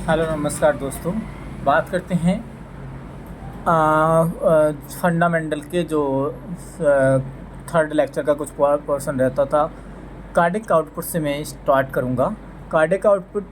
Hello नमस्कार दोस्तों। बात करते हैं फंडामेंटल के जो थर्ड लेक्चर का कुछ पोर्शन रहता था। कार्डिक आउटपुट से मैं स्टार्ट करूंगा। कार्डिक आउटपुट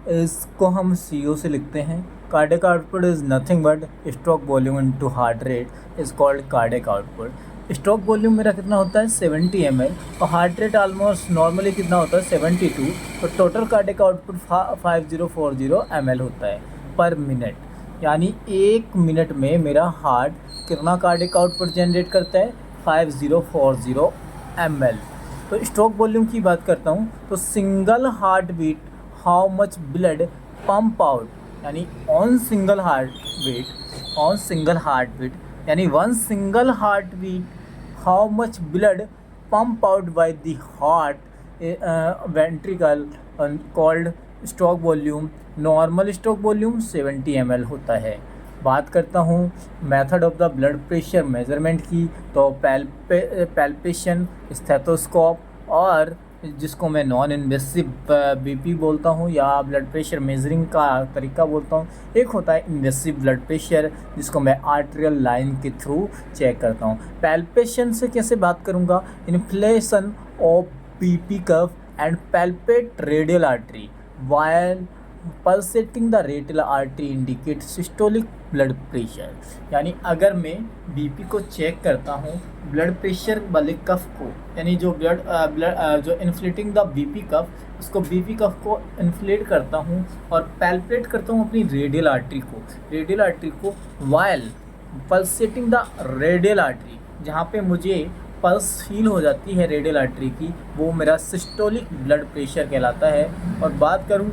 इसको हम CO से लिखते हैं। Cardiac output is nothing but stroke volume into heart rate is called cardiac output. Stroke volume मेरा कितना होता है 70 ml और हार्ट रेट ऑलमोस्ट नॉर्मली कितना होता है 72। तो टोटल कार्डिक आउटपुट 5040 ml होता है पर मिनट। यानी 1 मिनट में मेरा हार्ट कितना कार्डिक आउटपुट जनरेट करता है 5040 ml। तो स्ट्रोक वॉल्यूम की बात करता हूँ तो single heart beat how much blood pump out, यानी ऑन सिंगल हार्ट बीट यानी one single heart beat how much blood pump out by the heart ventricle called stroke volume. Normal stroke volume 70 ml होता है। बात करता हूँ method of the blood pressure measurement की, तो palpation, stethoscope और जिसको मैं नॉन इन्वेसिव BP बोलता हूँ या ब्लड प्रेशर मेजरिंग का तरीका बोलता हूँ। एक होता है इन्वेसिव ब्लड प्रेशर जिसको मैं आर्टेरियल लाइन के थ्रू चेक करता हूँ। पैल्पेशन से कैसे बात करूँगा, inflation of BP curve and palpate radial artery while pulsating the radial artery indicate systolic blood pressure. यानी अगर मैं BP को चेक करता हूँ ब्लड प्रेशर वाले कफ को, यानी जो जो इन्फ्लेटिंग द BP कफ, उसको BP कफ को इन्फ्लेट करता हूँ और पैल्पेट करता हूँ अपनी रेडियल आर्टरी को while pulsating the radial artery, जहाँ पे मुझे पल्स फील हो जाती है रेडियल आर्टरी की, वो मेरा सिस्टोलिक ब्लड प्रेशर कहलाता है। और बात करूँ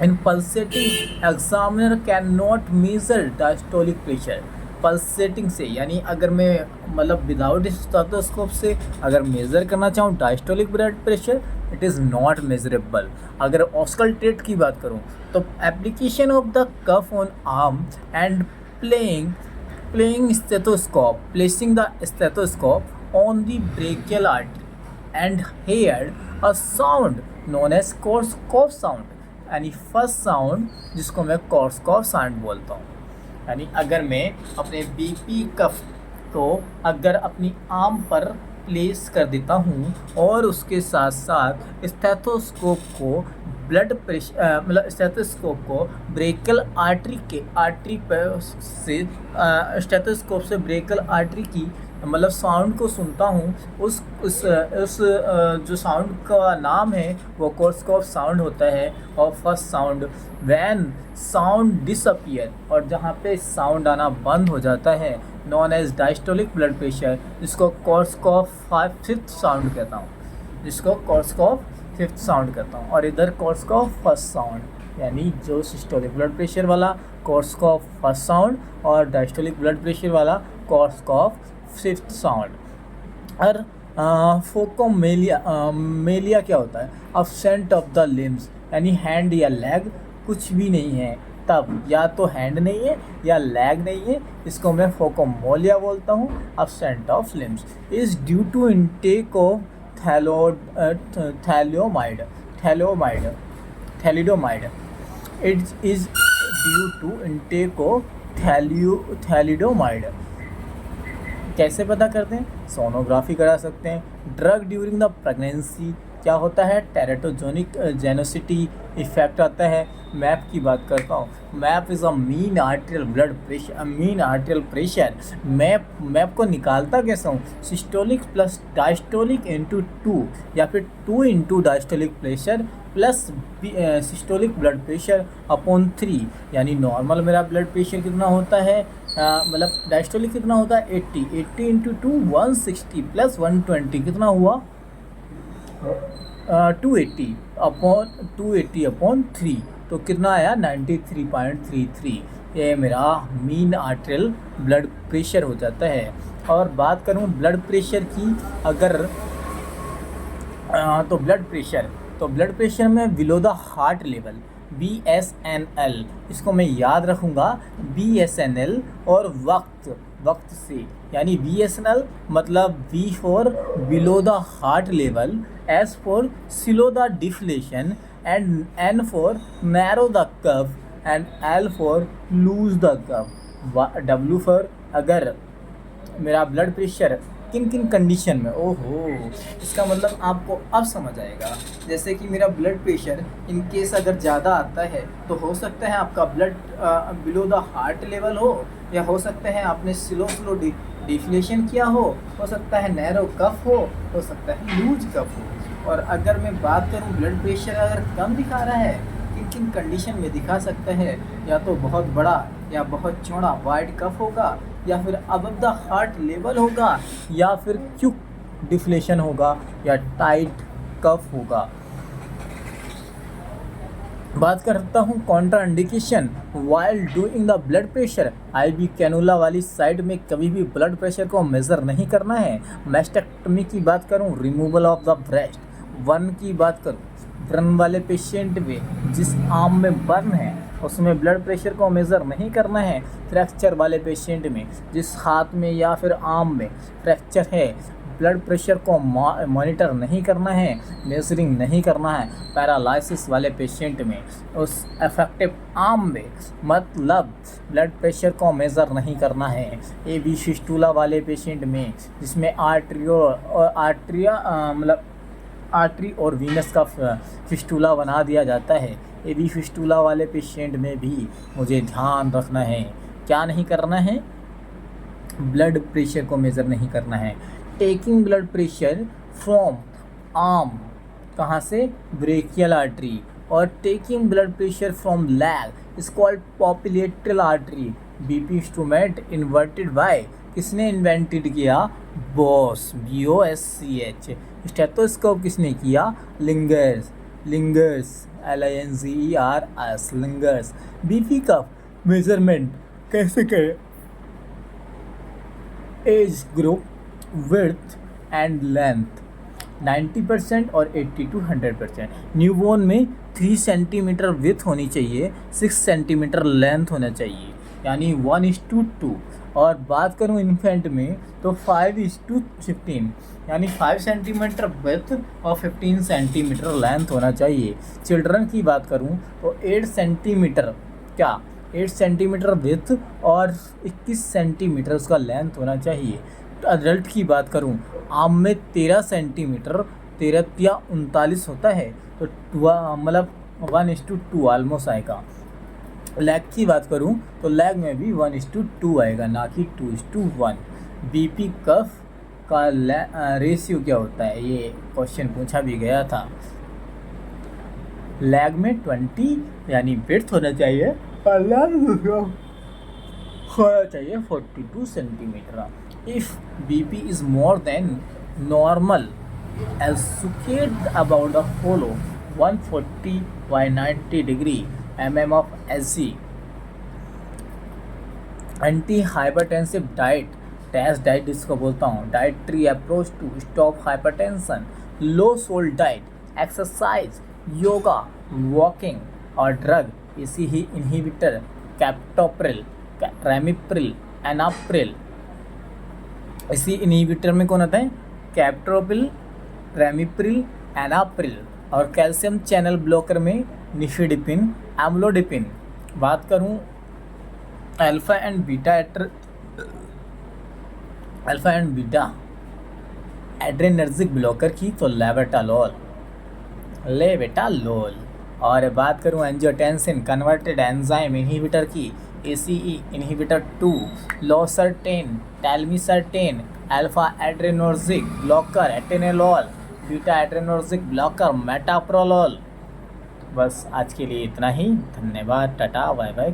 in pulsating examiner can not measure diastolic pressure. Pulsating से यानी अगर मैं मतलब विदाउट स्टेथोस्कोप से अगर मेज़र करना चाहूँ diastolic blood pressure, it is not measurable. अगर ऑस्कल्टेट की बात करूँ तो application of the cuff on arm and playing stethoscope, placing the stethoscope on the brachial artery and hear a sound known as Korsakoff sound, यानी first sound जिसको मैं कोर्सकॉफ sound बोलता हूँ। यानी अगर मैं अपने BP कफ को अगर अपनी आर्म पर प्लेस कर देता हूँ और उसके साथ साथ स्टेथोस्कोप को ब्लड प्रेशर मतलब स्टेथोस्कोप को ब्रेकियल आर्टरी पर से स्टेथोस्कोप से ब्रेकियल आर्टरी की मतलब साउंड को सुनता हूँ, उस जो साउंड का नाम है वो कोर्सकॉफ साउंड होता है। और first sound when sound disappear, और जहाँ पे साउंड आना बंद हो जाता है known as diastolic blood pressure, जिसको कोर्सकॉफ फिफ्थ साउंड कहता हूँ। और इधर कोर्सकॉफ फर्स्ट साउंड, यानी जो सिस्टोलिक ब्लड प्रेशर वाला कोर्सकॉफ फर्स्ट साउंड और डायस्टोलिक ब्लड प्रेशर वाला कोर्सकॉफ फिफ्थ साउंड। और फोकोमेलिया क्या होता है, अब्सेंट ऑफ द लिम्स, यानी हैंड या लेग कुछ भी नहीं है, तब या तो हैंड नहीं है या लेग नहीं है, इसको मैं फोकोमोलिया बोलता हूँ। Absent of limbs is due to intake of thalidomide. It is due to intake of thalidomide. कैसे पता करते हैं, सोनोग्राफी करा सकते हैं। ड्रग ड्यूरिंग द प्रेगनेंसी क्या होता है, टेरेटोजेनिक जेनोसिटी इफेक्ट आता है। मैप की बात करता हूँ, map is a mean arterial pressure. Map को निकालता कैसा हूँ, सिस्टोलिक प्लस डायस्टोलिक इंटू 2 या फिर 2 into diastolic pressure plus systolic blood pressure upon 3। यानी नॉर्मल मेरा ब्लड प्रेशर कितना होता है, मतलब डायस्टोलिक कितना होता है 80 इंटू 2 160 प्लस 120 कितना हुआ 280 अपॉन 3, तो कितना आया 93.33। ये मेरा मीन आर्टेरियल ब्लड प्रेशर हो जाता है। और बात करूँ ब्लड प्रेशर की अगर तो ब्लड प्रेशर में below the heart level BSNL, इसको मैं याद रखूँगा BSNL और वक्त से, यानी BSNL मतलब B for below the heart level, S for slow the deflation and N for narrow the cuff and L for lose the cuff. W for अगर मेरा ब्लड प्रेशर किन किन कंडीशन में, ओहो, इसका मतलब आपको अब समझ आएगा। जैसे कि मेरा ब्लड प्रेशर इन केस अगर ज़्यादा आता है तो हो सकता है आपका blood below the heart level हो, या हो सकता है आपने स्लो डिफ्लेशन किया हो सकता है नैरो कफ हो सकता है लूज कफ हो। और अगर मैं बात करूं ब्लड प्रेशर अगर कम दिखा रहा है, किन किन कंडीशन में दिखा सकता है, या तो बहुत बड़ा या बहुत चौड़ा वाइड कफ होगा, या फिर अबव द हार्ट लेवल होगा, या फिर क्विक डिफ्लेशन होगा, या टाइट कफ होगा। बात करता हूँ Contra indication while doing the blood pressure. IV cannula वाली साइड में कभी भी ब्लड प्रेशर को मेज़र नहीं करना है। मैस्टेक्टमी की बात करूँ, removal of the breast. Burn की बात करूँ, बर्न वाले पेशेंट में जिस आर्म में बर्न है उसमें ब्लड प्रेशर को मेज़र नहीं करना है। फ्रैक्चर वाले पेशेंट में जिस हाथ में या फिर आर्म में फ्रैक्चर है ब्लड प्रेशर को मॉनिटर नहीं करना है, मेजरिंग नहीं करना है। पैरालिसिस वाले पेशेंट में उस अफेक्टिव आर्म में मतलब ब्लड प्रेशर को मेज़र नहीं करना है। एवी फिस्टुला वाले पेशेंट में जिसमें आर्टरी और वीनस का फिस्टुला बना दिया जाता है, एवी फिस्टुला वाले पेशेंट में भी मुझे ध्यान रखना है, क्या नहीं करना है, ब्लड प्रेशर को मेज़र नहीं करना है। Taking blood pressure from arm, कहाँ से, ब्रेकियल आर्टरी, और taking blood pressure from leg is called popliteal artery. BP instrument inverted by, किसने इन्वेंटेड किया, बॉस, BOSCH। स्टेथोस्कोप किसने किया, लिंगर्स, LINGERS, लिंगर्स। बीपी का मेजरमेंट कैसे करें, age group, width and length 90% और 80 to 100%। न्यूबॉर्न में 3 सेंटीमीटर विड्थ होनी चाहिए, 6 सेंटीमीटर लेंथ होना चाहिए, यानी 1:2। और बात करूं इन्फेंट में तो 5:15, यानी 5 सेंटीमीटर विड्थ और 15 सेंटीमीटर लेंथ होना चाहिए। चिल्ड्रन की बात करूं तो 8 सेंटीमीटर, क्या 8 सेंटीमीटर विड्थ और 21 सेंटीमीटर उसका लेंथ होना चाहिए। अडल्ट की बात करूं, आम में 13 सेंटीमीटर, 13 या 39 होता है, तो मतलब 1:2 ऑलमोस्ट आएगा। लैग की बात करूं तो लैग में भी 1:2 आएगा, ना कि 2:1। बीपी कफ का रेशियो क्या होता है, ये क्वेश्चन पूछा भी गया था। लैग में 20 यानी विड्थ होना चाहिए, और लैग होना चाहिए 42 centimetre. If BP is more than normal, associate about the follow 140 by 90 degree mm of SG. Anti hypertensive diet, test diet इसको बोलता हूँ, dietary approach to stop hypertension, low salt diet, exercise, yoga, walking और drug, इसी ही inhibitor, captopril, ramipril, एनाप्रिल। इसी inhibitor में कौन आता है, कैप्टोप्रिल, रैमिप्रिल, एनाप्रिल। और कैल्शियम चैनल ब्लॉकर में निफिडिपिन, एम्लोडिपिन। बात करूं alpha and beta adrenergic blocker की तो लेवेटालोल। और बात करूं एंजियोटेंसिन कन्वर्टेड एंजाइम इनहिबिटर की, ACE inhibitor 2, losartan, telmisartan, alpha adrenergic blocker atenolol, beta adrenergic blocker metoprolol. बस आज के लिए इतना ही, धन्यवाद, टाटा, बाय बाय।